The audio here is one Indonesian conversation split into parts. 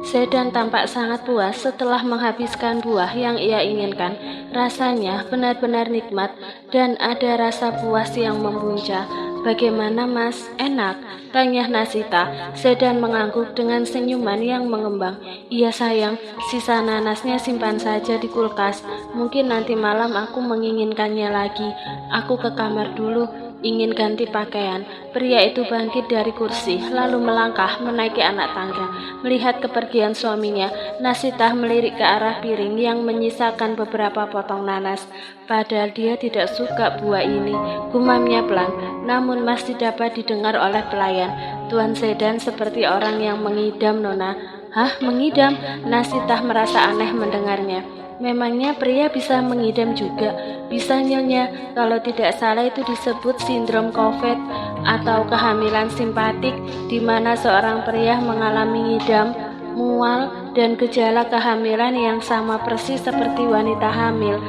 Sedan tampak sangat puas setelah menghabiskan buah yang ia inginkan. Rasanya benar-benar nikmat dan ada rasa puas yang membuncah. "Bagaimana, Mas? Enak?" tanya Nasita. Sedan mengangguk dengan senyuman yang mengembang. "Iya sayang, sisa nanasnya simpan saja di kulkas. Mungkin nanti malam aku menginginkannya lagi. Aku ke kamar dulu, ingin ganti pakaian." Pria itu bangkit dari kursi, lalu melangkah menaiki anak tangga. Melihat kepergian suaminya, Nasita melirik ke arah piring yang menyisakan beberapa potong nanas. "Padahal dia tidak suka buah ini," gumamnya pelan, namun masih dapat didengar oleh pelayan. "Tuan Sedan seperti orang yang mengidam, Nona." "Hah, mengidam?" Nasita merasa aneh mendengarnya. "Memangnya pria bisa mengidam juga?" "Bisa, Nyonya. Kalau tidak salah itu disebut sindrom COVID atau kehamilan simpatik, di mana seorang pria mengalami ngidam, mual, dan gejala kehamilan yang sama persis seperti wanita hamil."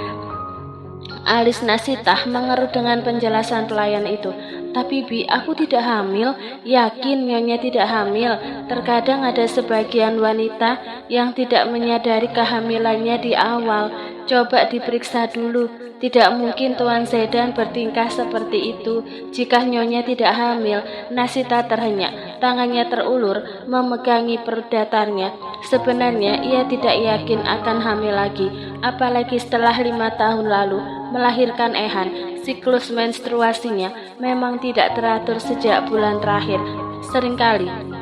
Alis Nasitah mengerut dengan penjelasan pelayan itu. "Tapi Bi, aku tidak hamil." "Yakin Nyonya tidak hamil? Terkadang ada sebagian wanita yang tidak menyadari kehamilannya di awal. Coba diperiksa dulu." "Tidak mungkin Tuan Sedan bertingkah seperti itu jika Nyonya tidak hamil." Nasita terhenyak, tangannya terulur memegangi perut datarnya. Sebenarnya ia tidak yakin akan hamil lagi, apalagi setelah 5 tahun lalu melahirkan Ehan. Siklus menstruasinya memang tidak teratur sejak bulan terakhir. Seringkali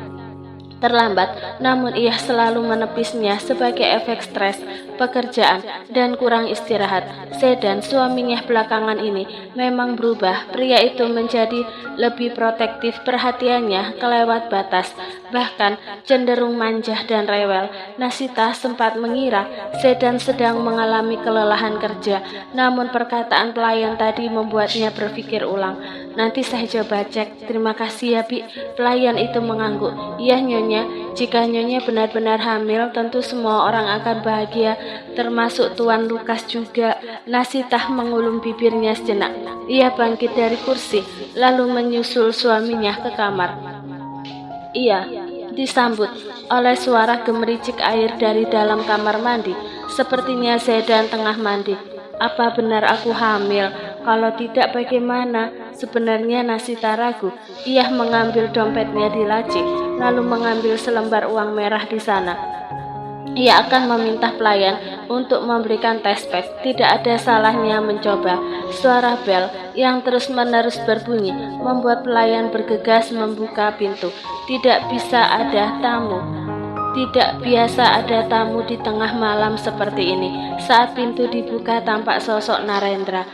terlambat, namun ia selalu menepisnya sebagai efek stres, pekerjaan, dan kurang istirahat. Sedan, suaminya belakangan ini, memang berubah. Pria itu menjadi lebih protektif, perhatiannya kelewat batas, bahkan cenderung manja dan rewel. Nasita sempat mengira Sedan sedang mengalami kelelahan kerja, namun perkataan pelayan tadi membuatnya berpikir ulang. "Nanti saya coba cek. Terima kasih ya, Bi." Pelayan itu mengangguk. "Iya, Nyonya. Jika Nyonya benar-benar hamil, tentu semua orang akan bahagia, termasuk Tuan Lukas juga." Nasitah mengulum bibirnya sejenak. Ia bangkit dari kursi, lalu menyusul suaminya ke kamar. Ia disambut oleh suara gemericik air dari dalam kamar mandi. Sepertinya Sedan tengah mandi. "Apa benar aku hamil? Kalau tidak, bagaimana?" Sebenarnya Nasita ragu. Ia mengambil dompetnya di laci, lalu mengambil selembar uang merah di sana. Ia akan meminta pelayan untuk memberikan tes pack. Tidak ada salahnya mencoba. Suara bel yang terus-menerus berbunyi membuat pelayan bergegas membuka pintu. Tidak biasa ada tamu di tengah malam seperti ini. Saat pintu dibuka, tampak sosok Narendra.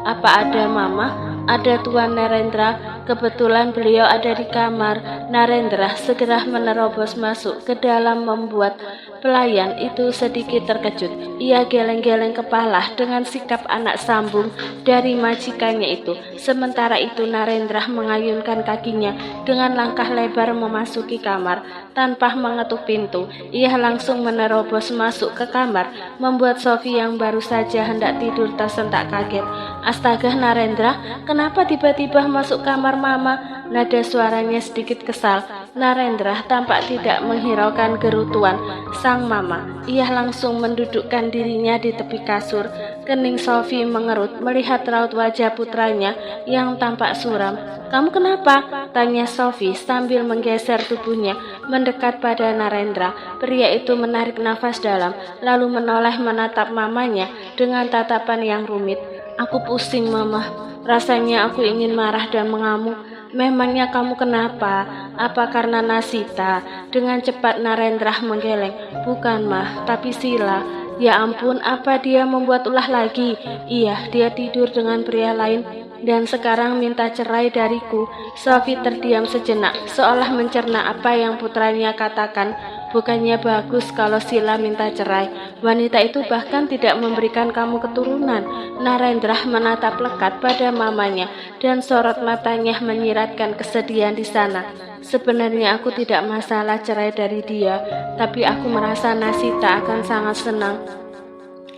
"Apa ada Mama?" "Ada Tuan Narendra. Kebetulan beliau ada di kamar." Narendra segera menerobos masuk ke dalam membuat pelayan itu sedikit terkejut. Ia geleng-geleng kepala dengan sikap anak sambung dari majikannya itu. Sementara itu Narendra mengayunkan kakinya dengan langkah lebar memasuki kamar. Tanpa mengetuk pintu, ia langsung menerobos masuk ke kamar, membuat Sophie yang baru saja hendak tidur tersentak kaget. "Astaga Narendra, kenapa tiba-tiba masuk kamar Mama?" Nada suaranya sedikit kesal. Narendra tampak tidak menghiraukan gerutuan sang mama. Ia langsung mendudukkan dirinya di tepi kasur. Kening Sophie mengerut melihat raut wajah putranya yang tampak suram. "Kamu kenapa?" tanya Sophie sambil menggeser tubuhnya mendekat pada Narendra. Pria itu menarik nafas dalam, lalu menoleh menatap mamanya dengan tatapan yang rumit. "Aku pusing, Mama. Rasanya aku ingin marah dan mengamuk." "Memangnya kamu kenapa? Apa karena Nasita?" Dengan cepat Narendra menggeleng. "Bukan, Mah, tapi Sila." "Ya ampun, apa dia membuat ulah lagi?" "Iya, dia tidur dengan pria lain dan sekarang minta cerai dariku." Sophie terdiam sejenak, seolah mencerna apa yang putranya katakan. "Bukannya bagus kalau Sila minta cerai? Wanita itu bahkan tidak memberikan kamu keturunan." Narendra menatap lekat pada mamanya dan sorot matanya menyiratkan kesedihan di sana. "Sebenarnya aku tidak masalah cerai dari dia, tapi aku merasa Nasita akan sangat senang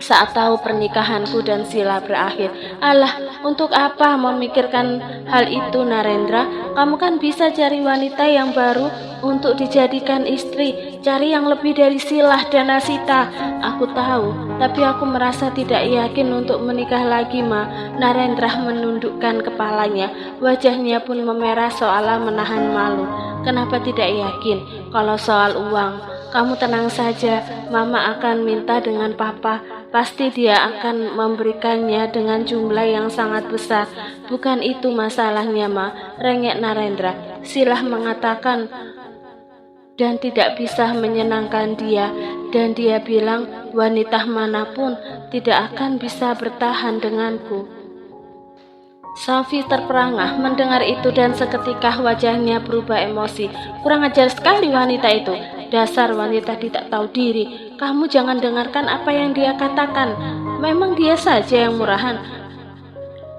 saat tahu pernikahanku dan Sila berakhir. Alah, untuk apa memikirkan hal itu, Narendra? Kamu kan bisa cari wanita yang baru untuk dijadikan istri. Cari yang lebih dari Sila dan Nasita. Aku tahu, tapi aku merasa tidak yakin untuk menikah lagi, Ma. Narendra menundukkan kepalanya. Wajahnya pun memerah seolah menahan malu. Kenapa tidak yakin? Kalau soal uang, kamu tenang saja. Mama akan minta dengan Papa. Pasti dia akan memberikannya dengan jumlah yang sangat besar. Bukan itu masalahnya, Ma, rengek Narendra. Sila mengatakan dan tidak bisa menyenangkan dia, dan dia bilang wanita manapun tidak akan bisa bertahan denganku. Sophie terperangah mendengar itu dan seketika wajahnya berubah emosi. Kurang ajar sekali wanita itu. Dasar wanita tidak tahu diri. Kamu jangan dengarkan apa yang dia katakan. Memang dia saja yang murahan,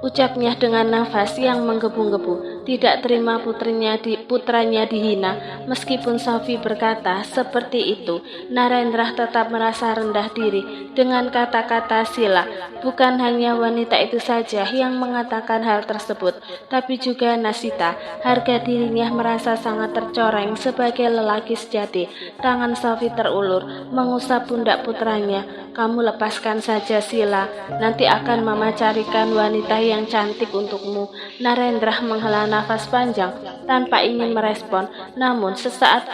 ucapnya dengan nafas yang menggebu-gebu. Tidak terima putranya dihina. Meskipun Sophie berkata seperti itu, Narendra tetap merasa rendah diri dengan kata-kata Sila. Bukan hanya wanita itu saja yang mengatakan hal tersebut, tapi juga Nasita. Harga dirinya merasa sangat tercoreng sebagai lelaki sejati. Tangan Sophie terulur mengusap pundak putranya. Kamu lepaskan saja Sila, nanti akan Mama carikan wanita yang cantik untukmu. Narendra menghela nafas panjang tanpa ingin merespon, namun sesaat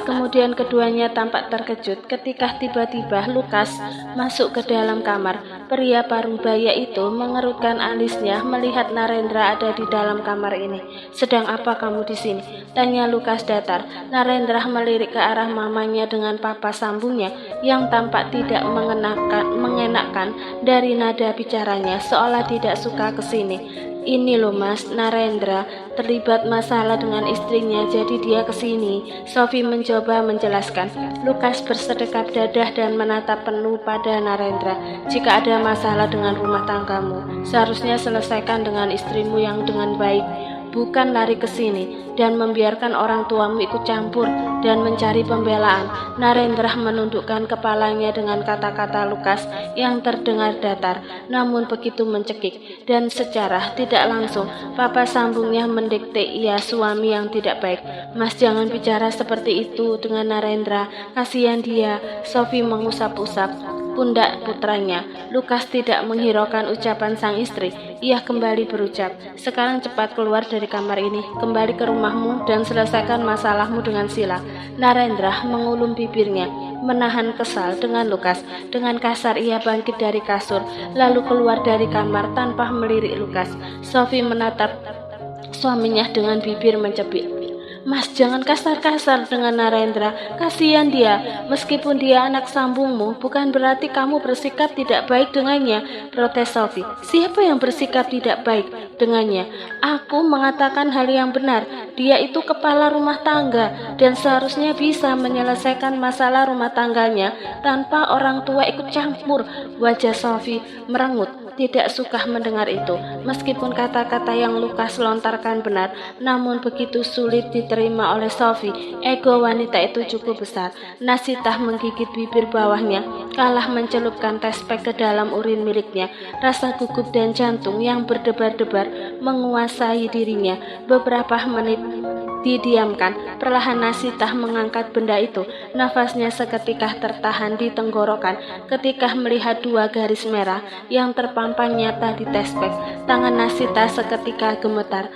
kemudian keduanya tampak terkejut ketika tiba-tiba Lukas masuk ke dalam kamar. Pria paruh-baya itu mengerutkan alisnya melihat Narendra ada di dalam kamar ini. Sedang apa kamu di sini? Tanya Lukas datar. Narendra melirik ke arah mamanya dengan papa sambungnya yang tampak tidak mengenakan dari nada bicaranya, seolah tidak suka kesini. Ini loh Mas, Narendra terlibat masalah dengan istrinya, jadi dia kesini. Sophie mencoba menjelaskan. Lukas bersedekap dadah dan menatap penuh pada Narendra. Jika ada masalah dengan rumah tanggamu, seharusnya selesaikan dengan istrimu yang dengan baik. Bukan lari ke sini dan membiarkan orang tuamu ikut campur dan mencari pembelaan. Narendra menundukkan kepalanya dengan kata-kata Lukas yang terdengar datar, namun begitu mencekik. Dan secara tidak langsung, papa sambungnya mendikte ia suami yang tidak baik. Mas, jangan bicara seperti itu dengan Narendra. Kasihan dia. Sophie mengusap-usap pundak putranya. Lukas tidak menghiraukan ucapan sang istri. Ia kembali berucap, sekarang cepat keluar dari kamar ini, kembali ke rumahmu dan selesaikan masalahmu dengan Sila. Narendra mengulum bibirnya, menahan kesal dengan Lukas. Dengan kasar ia bangkit dari kasur, lalu keluar dari kamar tanpa melirik Lukas. Sophie menatap suaminya dengan bibir mencekik. Mas, jangan kasar-kasar dengan Narendra. Kasihan dia. Meskipun dia anak sambungmu, bukan berarti kamu bersikap tidak baik dengannya, protes Sophie. Siapa yang bersikap tidak baik dengannya? Aku mengatakan hal yang benar. Dia itu kepala rumah tangga dan seharusnya bisa menyelesaikan masalah rumah tangganya tanpa orang tua ikut campur. Wajah Sophie merengut. Tidak suka mendengar itu. Meskipun kata-kata yang Lukas lontarkan benar, namun begitu sulit diterima oleh Sophie. Ego wanita itu cukup besar. Nasita menggigit bibir bawahnya, kalah mencelupkan tespek ke dalam urin miliknya. Rasa gugup dan jantung yang berdebar-debar menguasai dirinya. Beberapa menit didiamkan. Perlahan Nasita mengangkat benda itu. Nafasnya seketika tertahan di tenggorokan ketika melihat dua garis merah yang terpampang nyata di tespek. Tangan Nasita seketika gemetar.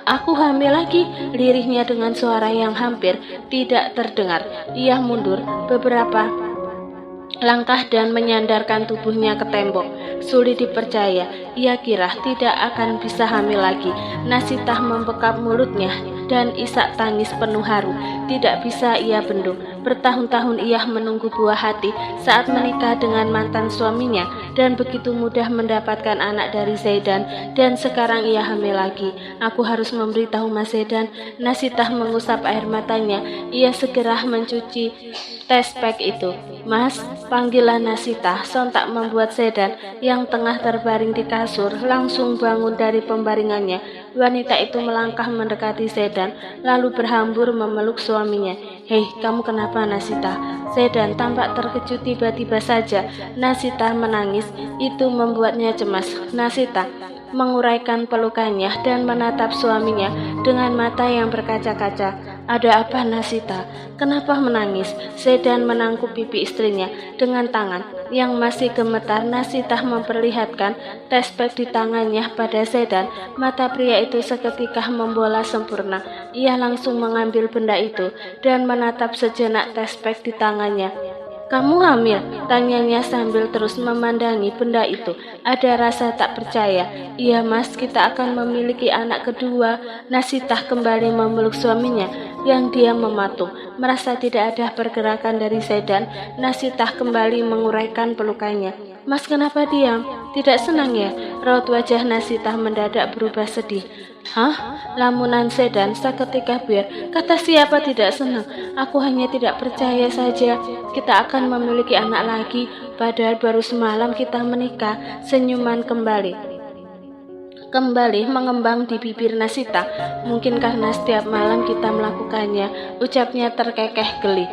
Aku hamil lagi, lirihnya dengan suara yang hampir tidak terdengar. Ia mundur beberapa langkah dan menyandarkan tubuhnya ke tembok. Sulit dipercaya, ia kira tidak akan bisa hamil lagi. Nasita membekap mulutnya dan isak tangis penuh haru. Tidak bisa ia bendung. Bertahun-tahun ia menunggu buah hati saat menikah dengan mantan suaminya dan begitu mudah mendapatkan anak dari Zaidan, dan sekarang ia hamil lagi. Aku harus memberitahu Mas Zaidan. Nasita mengusap air matanya. Ia segera mencuci tespek itu. Mas, panggilan Nasita sontak membuat Zaidan yang tengah terbaring di kasur langsung bangun dari pembaringannya. Wanita itu melangkah mendekati Sedan, lalu berhambur memeluk suaminya. "Hei, kamu kenapa, Nasita?" Sedan tampak terkejut tiba-tiba saja. Nasita menangis, itu membuatnya cemas. Nasita menguraikan pelukannya dan menatap suaminya dengan mata yang berkaca-kaca. "Ada apa, Nasita? Kenapa menangis?" Sedan menangkup pipi istrinya dengan tangan yang masih gemetar. Nasita memperlihatkan tespek di tangannya pada Sedan. Mata pria itu seketika membola sempurna. Ia langsung mengambil benda itu dan menatap sejenak tespek di tangannya. "Kamu hamil?" tanyanya sambil terus memandangi benda itu. Ada rasa tak percaya. "Iya mas, kita akan memiliki anak kedua." Nasita kembali memeluk suaminya yang diam mematung. Merasa tidak ada pergerakan dari Sedan, Nasita kembali menguraikan pelukannya. "Mas, kenapa diam? Tidak senang ya?" Raut wajah Nasita mendadak berubah sedih. "Hah?" lamunan Sedan seketika biar. "Kata siapa tidak senang? Aku hanya tidak percaya saja. Kita akan memiliki anak lagi, padahal baru semalam kita menikah." Senyuman kembali mengembang di bibir Nasita. "Mungkin karena setiap malam kita melakukannya," ucapnya terkekeh geli.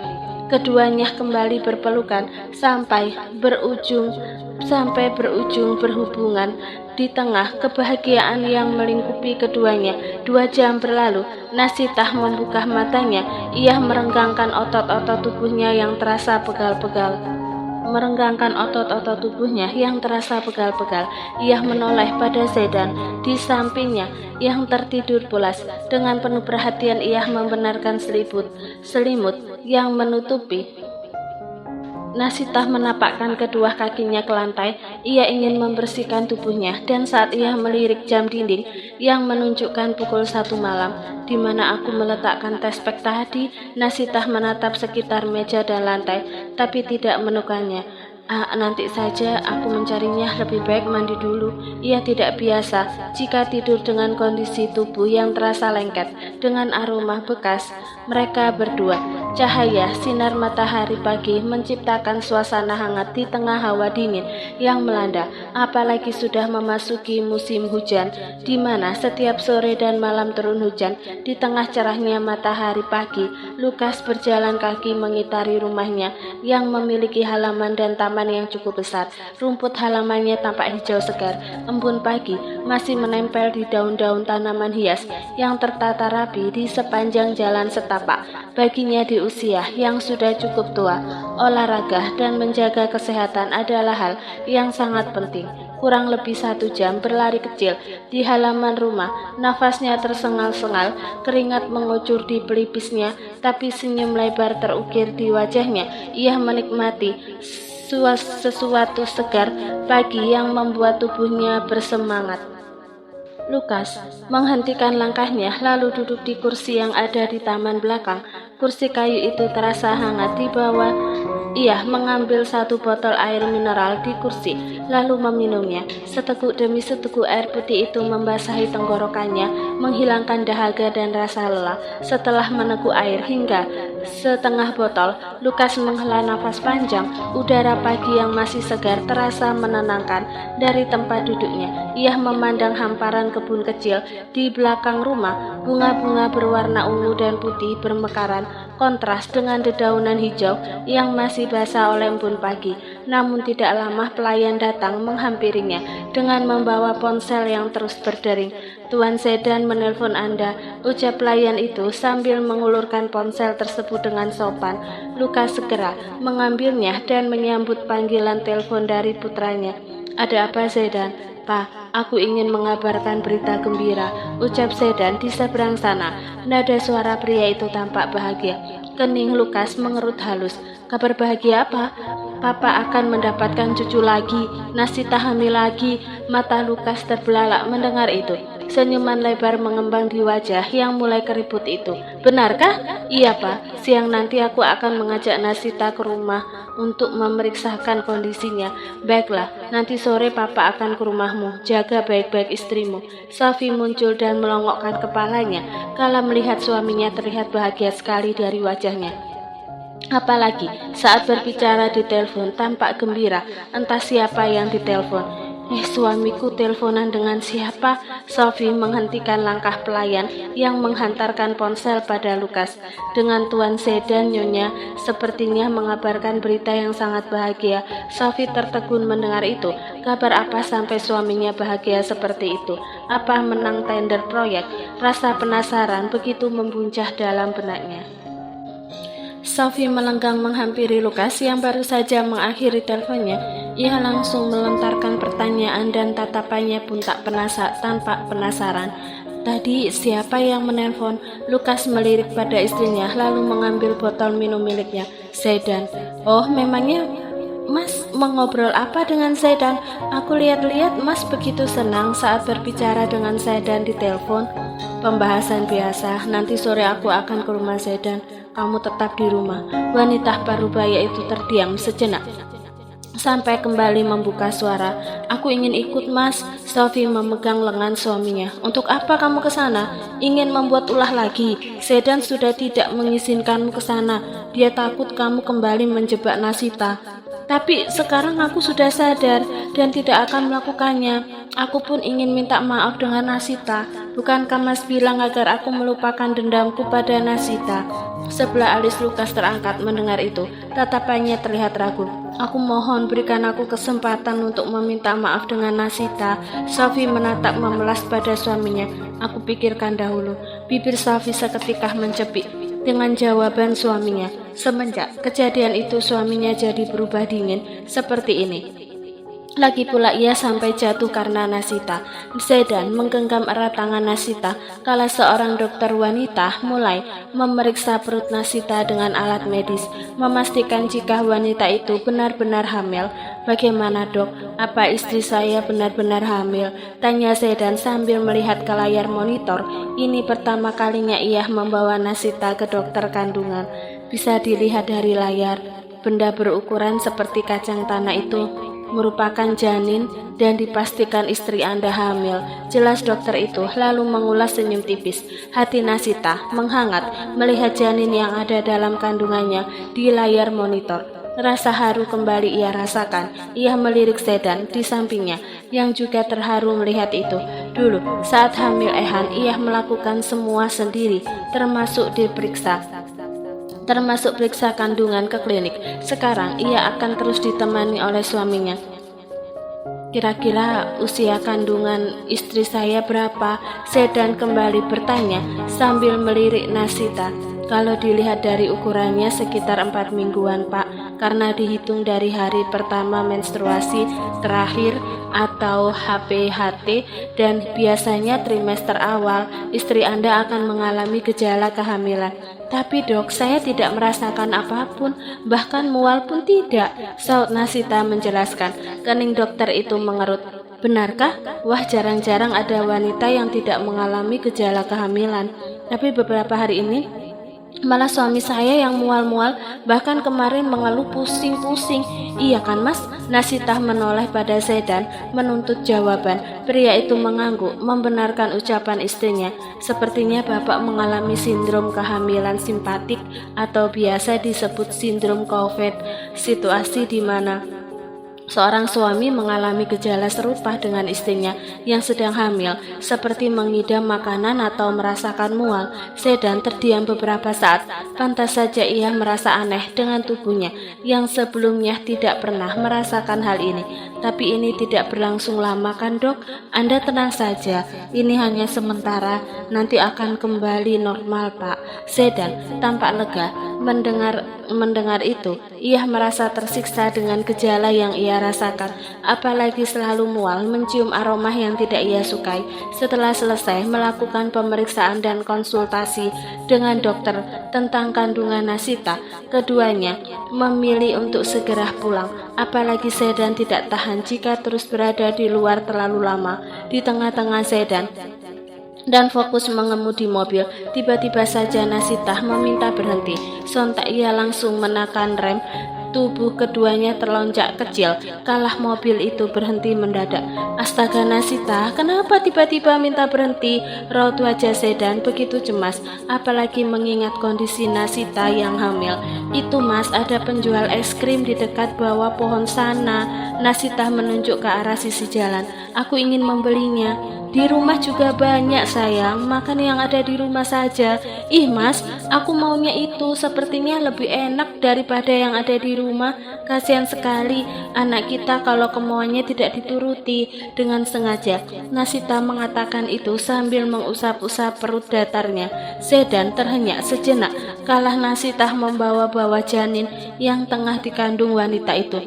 Keduanya kembali berpelukan sampai berujung berhubungan. Di tengah kebahagiaan yang melingkupi keduanya, 2 jam berlalu. Nasita membuka matanya. Ia merenggangkan otot-otot tubuhnya yang terasa pegal-pegal. Ia menoleh pada Sedan di sampingnya yang tertidur pulas. Dengan penuh perhatian ia membenarkan selimut yang menutupi. Nasita menapakkan kedua kakinya ke lantai. Ia ingin membersihkan tubuhnya, dan saat ia melirik jam dinding yang menunjukkan pukul 1 malam, di mana aku meletakkan tespek tadi, Nasita menatap sekitar meja dan lantai, tapi tidak menemukannya. Nanti saja aku mencarinya, lebih baik mandi dulu." Ia tidak biasa jika tidur dengan kondisi tubuh yang terasa lengket dengan aroma bekas. Mereka berdua. Cahaya sinar matahari pagi menciptakan suasana hangat di tengah hawa dingin yang melanda, apalagi sudah memasuki musim hujan, di mana setiap sore dan malam turun hujan. Di tengah cerahnya matahari pagi, Lukas berjalan kaki mengitari rumahnya yang memiliki halaman dan taman yang cukup besar. Rumput halamannya tampak hijau segar. Embun pagi masih menempel di daun-daun tanaman hias yang tertata rapi di sepanjang jalan setapak. Baginya di usia yang sudah cukup tua, olahraga dan menjaga kesehatan adalah hal yang sangat penting. Kurang lebih 1 jam berlari kecil di halaman rumah. Nafasnya tersengal-sengal, keringat mengucur di pelipisnya, tapi senyum lebar terukir di wajahnya. Ia menikmati sesuatu segar pagi yang membuat tubuhnya bersemangat. Lukas menghentikan langkahnya lalu duduk di kursi yang ada di taman belakang. Kursi kayu itu terasa hangat di bawah. Ia mengambil 1 botol air mineral di kursi, lalu meminumnya. Seteguk demi seteguk air putih itu membasahi tenggorokannya, menghilangkan dahaga dan rasa lelah. Setelah meneguk air hingga setengah botol, Lukas menghela nafas panjang. Udara pagi yang masih segar terasa menenangkan dari tempat duduknya. Ia memandang hamparan kebun kecil di belakang rumah. Bunga-bunga berwarna ungu dan putih bermekaran, kontras dengan dedaunan hijau yang masih basah oleh embun pagi. Namun tidak lama pelayan datang menghampirinya dengan membawa ponsel yang terus berdering. "Tuan Sedan menelpon Anda," ucap pelayan itu sambil mengulurkan ponsel tersebut dengan sopan. Lukas segera mengambilnya dan menyambut panggilan telepon dari putranya. "Ada apa, Sedan?" "Pak, aku ingin mengabarkan berita gembira," ucap Sedan di seberang sana. Nada suara pria itu tampak bahagia. Kening Lukas mengerut halus. "Kabar bahagia apa?" "Papa akan mendapatkan cucu lagi, Nasita hamil lagi." Mata Lukas terbelalak mendengar itu. Senyuman lebar mengembang di wajah yang mulai keriput itu. "Benarkah?" "Iya, Pak. Siang nanti aku akan mengajak Nasita ke rumah untuk memeriksakan kondisinya." "Baiklah, nanti sore Papa akan ke rumahmu. Jaga baik-baik istrimu." Sophie muncul dan melongokkan kepalanya kala melihat suaminya terlihat bahagia sekali dari wajahnya. Apalagi saat berbicara di telepon tampak gembira. Entah siapa yang ditelepon. Suamiku teleponan dengan siapa?" Sophie menghentikan langkah pelayan yang menghantarkan ponsel pada Lukas. "Dengan Tuan Sedan, Nyonya, sepertinya mengabarkan berita yang sangat bahagia." Sophie tertegun mendengar itu. Kabar apa sampai suaminya bahagia seperti itu? Apa menang tender proyek? Rasa penasaran begitu membuncah dalam benaknya. Sophie melenggang menghampiri Lukas yang baru saja mengakhiri teleponnya. Ia langsung melontarkan pertanyaan dan tatapannya pun tanpa penasaran. "Tadi siapa yang menelpon?" Lukas melirik pada istrinya lalu mengambil botol minum miliknya. "Sedan." "Oh, memangnya Mas mengobrol apa dengan Sedan? Aku lihat-lihat Mas begitu senang saat berbicara dengan Sedan di telepon." "Pembahasan biasa, nanti sore aku akan ke rumah Sedan. Kamu tetap di rumah." Wanita parubaya itu terdiam sejenak sampai kembali membuka suara. "Aku ingin ikut, Mas." Sophie memegang lengan suaminya. "Untuk apa kamu ke sana? Ingin membuat ulah lagi? Sedan sudah tidak mengizinkanmu ke sana. Dia takut kamu kembali menjebak Nasita. Tapi sekarang aku sudah sadar dan tidak akan melakukannya. Aku pun ingin minta maaf dengan Nasita. Bukankah Mas bilang agar aku melupakan dendamku pada Nasita?" Sebelah alis Lukas terangkat mendengar itu. Tatapannya terlihat ragu. "Aku mohon berikan aku kesempatan untuk meminta maaf dengan Nasita." Sophie menatap memelas pada suaminya. "Aku pikirkan dahulu." Bibir Sophie seketika mencepit dengan jawaban suaminya. Semenjak kejadian itu suaminya jadi berubah dingin seperti ini. Lagi pula ia sampai jatuh karena Nasita. Sedan menggenggam erat tangan Nasita kala seorang dokter wanita mulai memeriksa perut Nasita dengan alat medis, memastikan jika wanita itu benar-benar hamil. "Bagaimana, Dok? Apa istri saya benar-benar hamil?" tanya Sedan sambil melihat ke layar monitor. Ini pertama kalinya ia membawa Nasita ke dokter kandungan. Bisa dilihat dari layar, benda berukuran seperti kacang tanah itu merupakan janin dan dipastikan istri Anda hamil. Jelas dokter itu lalu mengulas senyum tipis. Hati Nasita menghangat melihat janin yang ada dalam kandungannya di layar monitor. Rasa haru kembali ia rasakan. Ia melirik Sedan di sampingnya yang juga terharu melihat itu. Dulu saat hamil Ehan ia melakukan semua sendiri termasuk periksa kandungan ke klinik. Sekarang ia akan terus ditemani oleh suaminya. "Kira-kira usia kandungan istri saya berapa?" Sedan kembali bertanya sambil melirik Nasita. "Kalau dilihat dari ukurannya sekitar 4 mingguan, Pak, karena dihitung dari hari pertama menstruasi terakhir atau HPHT dan biasanya trimester awal istri Anda akan mengalami gejala kehamilan." "Tapi Dok, saya tidak merasakan apapun, bahkan mual pun tidak," saut Nasita menjelaskan. Kening dokter itu mengerut. "Benarkah? Wah, jarang-jarang ada wanita yang tidak mengalami gejala kehamilan. Tapi beberapa hari ini malah suami saya yang mual-mual, bahkan kemarin mengeluh pusing-pusing." "Iya kan, Mas?" Nasita menoleh pada Sedan menuntut jawaban. Pria itu mengangguk membenarkan ucapan istrinya. "Sepertinya Bapak mengalami sindrom kehamilan simpatik atau biasa disebut sindrom COVID, situasi di mana seorang suami mengalami gejala serupa dengan istrinya yang sedang hamil, seperti mengidam makanan atau merasakan mual." Sedan terdiam beberapa saat. Pantas saja ia merasa aneh dengan tubuhnya yang sebelumnya tidak pernah merasakan hal ini. "Tapi ini tidak berlangsung lama kan, Dok? Anda tenang saja, ini hanya sementara, nanti akan kembali normal, Pak." Sedan tampak lega. Mendengar itu, ia merasa tersiksa dengan gejala yang ia rasakan, apalagi selalu mual mencium aroma yang tidak ia sukai. Setelah selesai melakukan pemeriksaan dan konsultasi dengan dokter tentang kandungan Nasita, keduanya memilih untuk segera pulang. Apalagi Sedan tidak tahan jika terus berada di luar terlalu lama. Di tengah-tengah Sedan dan fokus mengemudi mobil, tiba-tiba saja Nasita meminta berhenti. Sontak ia langsung menekan rem. Tubuh keduanya terlonjak kecil, kalah mobil itu berhenti mendadak. Astaga Nasita, kenapa tiba-tiba minta berhenti? Raut wajah Sedan begitu cemas, apalagi mengingat kondisi Nasita yang hamil. Itu Mas, ada penjual es krim di dekat bawah pohon sana. Nasita menunjuk ke arah sisi jalan. Aku ingin membelinya. Di rumah juga banyak sayang, makan yang ada di rumah saja. Ih Mas, aku maunya itu, sepertinya lebih enak daripada yang ada di rumah. Kasihan sekali anak kita kalau kemauannya tidak dituruti. Dengan sengaja Nasita mengatakan itu sambil mengusap-usap perut datarnya. Sedan terhenyak sejenak, kalah Nasita membawa-bawa janin yang tengah dikandung wanita itu.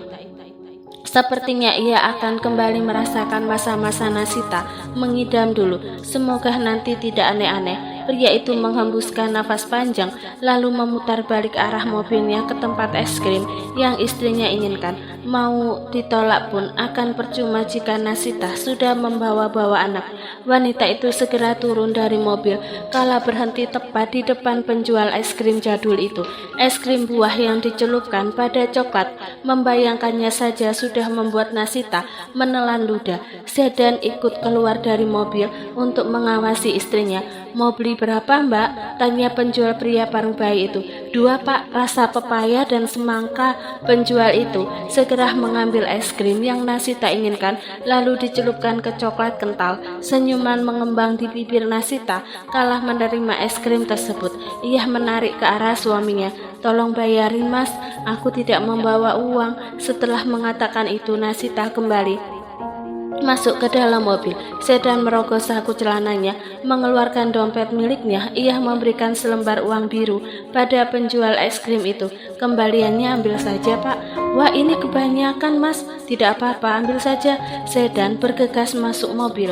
Sepertinya ia akan kembali merasakan masa-masa Nasita mengidam dulu. Semoga nanti tidak aneh-aneh. Pria itu menghembuskan nafas panjang, lalu memutar balik arah mobilnya ke tempat es krim yang istrinya inginkan. Mau ditolak pun akan percuma jika Nasita sudah membawa-bawa anak. Wanita itu segera turun dari mobil, kala berhenti tepat di depan penjual es krim jadul itu. Es krim buah yang dicelupkan pada coklat, membayangkannya saja sudah membuat Nasita menelan ludah. Sedan ikut keluar dari mobil untuk mengawasi istrinya. Mau beli berapa Mbak? Tanya penjual pria parubaya itu. 2 Pak, rasa pepaya dan semangka. Penjual itu segera mengambil es krim yang Nasita inginkan, lalu dicelupkan ke coklat kental. Senyuman mengembang di bibir Nasita kalah menerima es krim tersebut. Ia menarik ke arah suaminya. Tolong bayarin Mas, aku tidak membawa uang. Setelah mengatakan itu Nasita kembali masuk ke dalam mobil. Sedan merogoh saku celananya, mengeluarkan dompet miliknya. Ia memberikan selembar uang biru pada penjual es krim itu. Kembaliannya ambil saja Pak. Wah ini kebanyakan Mas. Tidak apa-apa, ambil saja. Sedan bergegas masuk mobil.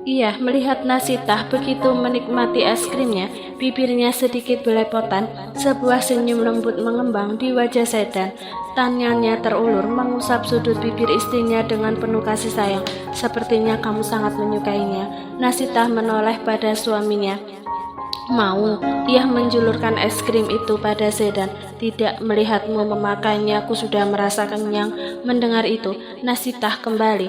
Ia melihat Nasita begitu menikmati es krimnya, bibirnya sedikit belepotan. Sebuah senyum lembut mengembang di wajah Sedan. Tangannya terulur mengusap sudut bibir istrinya dengan penuh kasih sayang. Sepertinya kamu sangat menyukainya. Nasita menoleh pada suaminya. Mau, ia menjulurkan es krim itu pada Sedan. Tidak, melihatmu memakainya aku sudah merasa kenyang. Mendengar itu, Nasita kembali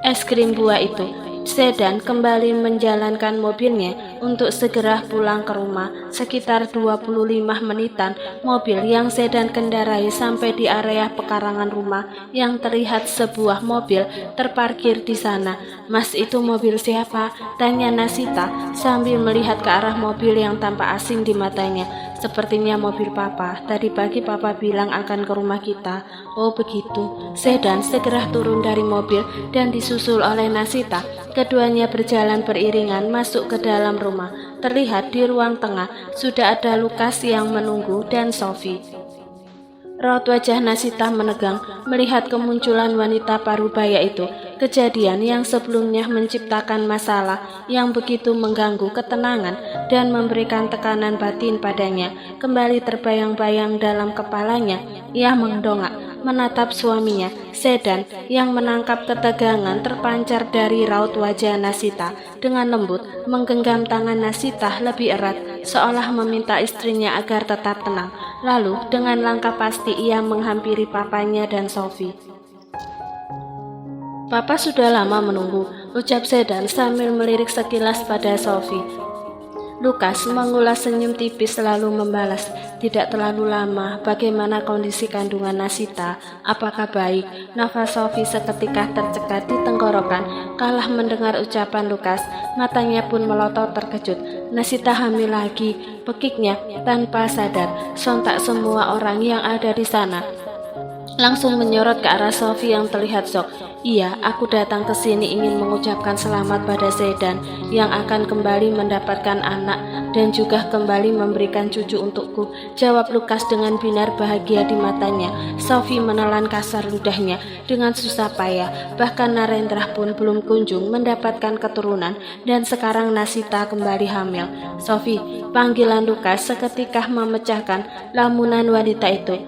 es krim buah itu. Sedan kembali menjalankan mobilnya untuk segera pulang ke rumah. Sekitar 25 menitan, mobil yang Sedan kendarai sampai di area pekarangan rumah yang terlihat sebuah mobil terparkir di sana. Mas, itu mobil siapa? Tanya Nasita sambil melihat ke arah mobil yang tampak asing di matanya. Sepertinya mobil Papa. Tadi pagi Papa bilang akan ke rumah kita. Oh begitu. Sedan segera turun dari mobil dan disusul oleh Nasita. Keduanya berjalan beriringan masuk ke dalam rumah. Terlihat di ruang tengah sudah ada Lukas yang menunggu dan Sophie. Raut wajah Nasita menegang melihat kemunculan wanita parubaya itu. Kejadian yang sebelumnya menciptakan masalah yang begitu mengganggu ketenangan dan memberikan tekanan batin padanya kembali terbayang-bayang dalam kepalanya. Ia mendongak menatap suaminya. Sedan yang menangkap ketegangan terpancar dari raut wajah Nasita. Dengan lembut menggenggam tangan Nasita lebih erat, seolah meminta istrinya agar tetap tenang. Lalu dengan langkah pasti ia menghampiri papanya dan Sophie. Papa sudah lama menunggu, ucap Sedan sambil melirik sekilas pada Sophie. Lukas mengulas senyum tipis lalu membalas, tidak terlalu lama. Bagaimana kondisi kandungan Nasita? Apakah baik? Nafas Sophie seketika tercekat di tenggorokan. Kalah mendengar ucapan Lukas, matanya pun melotot terkejut. Nasita hamil lagi, pekiknya tanpa sadar. Sontak semua orang yang ada di sana langsung menyorot ke arah Sophie yang terlihat shock. Iya, aku datang ke sini ingin mengucapkan selamat pada Sedan yang akan kembali mendapatkan anak dan juga kembali memberikan cucu untukku, jawab Lukas dengan binar bahagia di matanya. Sophie menelan kasar ludahnya dengan susah payah. Bahkan Narendra pun belum kunjung mendapatkan keturunan dan sekarang Nasita kembali hamil. Sophie, panggilan Lukas seketika memecahkan lamunan wanita itu.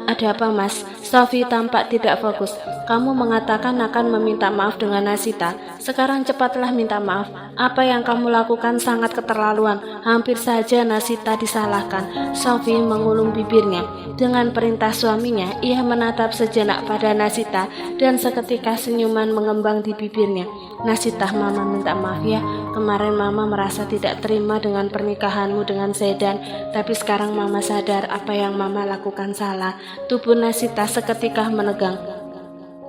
Ada apa Mas? Sophie tampak tidak fokus. Kamu mengatakan akan meminta maaf dengan Nasita. Sekarang cepatlah minta maaf. Apa yang kamu lakukan sangat keterlaluan. Hampir saja Nasita disalahkan. Sophie mengulung bibirnya. Dengan perintah suaminya, ia menatap sejenak pada Nasita dan seketika senyuman mengembang di bibirnya. Nasita, mama minta maaf ya. Kemarin mama merasa tidak terima dengan pernikahanmu dengan Zedan, tapi sekarang mama sadar apa yang mama lakukan salah. Tubuh Nasita seketika menegang.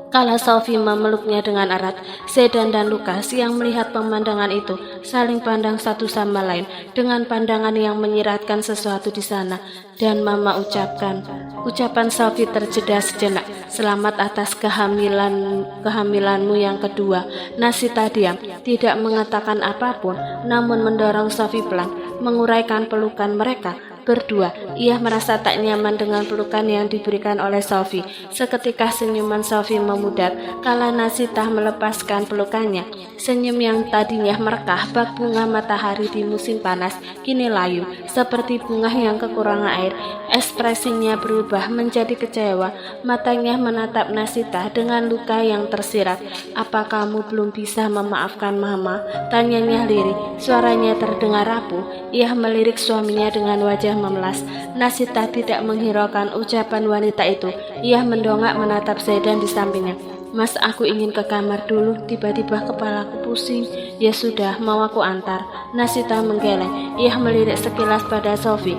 Kala Sophie memeluknya dengan erat, Zedan dan Lukas yang melihat pemandangan itu saling pandang satu sama lain dengan pandangan yang menyiratkan sesuatu di sana. Dan mama ucapan Sophie terjeda sejenak. Selamat atas kehamilanmu yang kedua. Nasita diam, tidak mengatakan apapun, namun mendorong Sophie pelan, menguraikan pelukan mereka berdua. Ia merasa tak nyaman dengan pelukan yang diberikan oleh Sophie. Seketika senyuman Sophie memudar kala Nasita melepaskan pelukannya. Senyum yang tadinya merekah bak bunga matahari di musim panas kini layu seperti bunga yang kekurangan air. Ekspresinya berubah menjadi kecewa. Matanya menatap Nasita dengan luka yang tersirat. Apa kamu belum bisa memaafkan mama? Tanyanya lirih. Suaranya terdengar rapuh. Ia melirik suaminya dengan wajah memelas. Nasita tidak menghiraukan ucapan wanita itu. Ia mendongak menatap Zedan di sampingnya. Mas, aku ingin ke kamar dulu. Tiba-tiba kepalaku pusing. Ya sudah, mau aku antar. Nasita menggeleng. Ia melirik sekilas pada Sophie,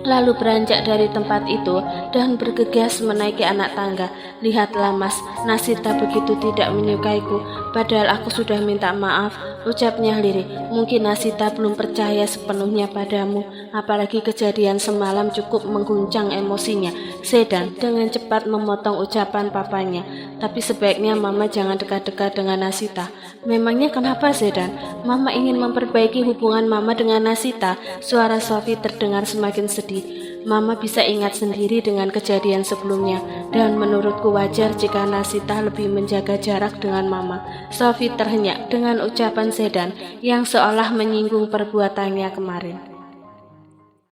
lalu beranjak dari tempat itu dan bergegas menaiki anak tangga. Lihatlah mas, Nasita begitu tidak menyukaiku, padahal aku sudah minta maaf, ucapnya lirih. Mungkin Nasita belum percaya sepenuhnya padamu, apalagi kejadian semalam cukup mengguncang emosinya. Zedan dengan cepat memotong ucapan papanya. Tapi sebaiknya mama jangan dekat-dekat dengan Nasita. Memangnya kenapa Zedan? Mama ingin memperbaiki hubungan mama dengan Nasita. Suara Sophie terdengar semakin sedih. Mama bisa ingat sendiri dengan kejadian sebelumnya, dan menurutku wajar jika Nasita lebih menjaga jarak dengan mama. Sophie terhenyak dengan ucapan Zedan yang seolah menyinggung perbuatannya kemarin.